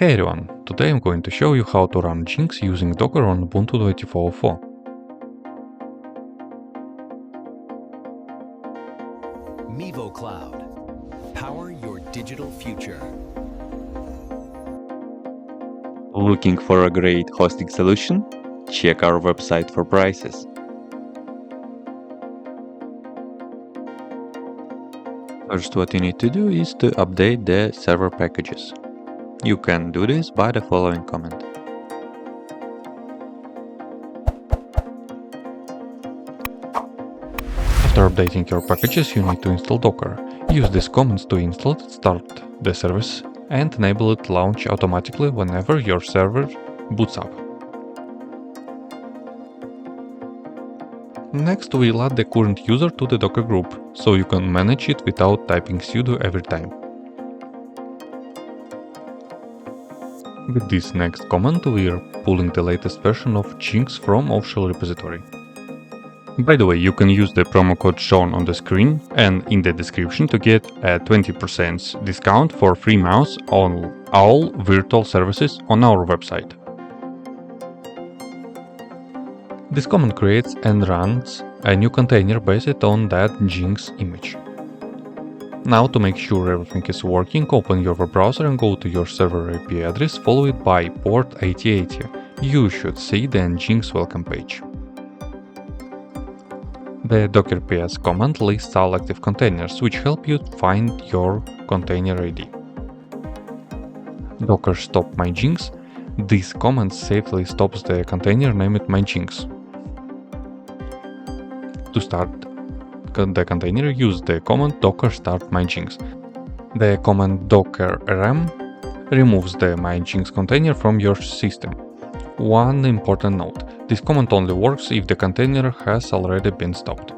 Hey everyone, today I'm going to show you how to run Nginx using Docker on Ubuntu 24.04. MivoCloud. Power your digital future. Looking for a great hosting solution? Check our website for prices. First, what you need to do is to update the server packages. You can do this by the following command. After updating your packages, you need to install Docker. Use these commands to install it, start the service, and enable it to launch automatically whenever your server boots up. Next, we'll add the current user to the Docker group, so you can manage it without typing sudo every time. With this next command, we're pulling the latest version of Nginx from official repository. By the way, you can use the promo code shown on the screen and in the description to get a 20% discount for free mouse on all virtual services on our website. This command creates and runs a new container based on that Nginx image. Now, to make sure everything is working, open your web browser and go to your server IP address followed by port 8080. You should see the Nginx welcome page. The docker ps command lists all active containers, which help you find your container ID. Docker stop Nginx. This command safely stops the container named Nginx. To start the container, use the command docker start Nginx. The command docker rm removes the Nginx container from your system. One important note: this command only works if the container has already been stopped.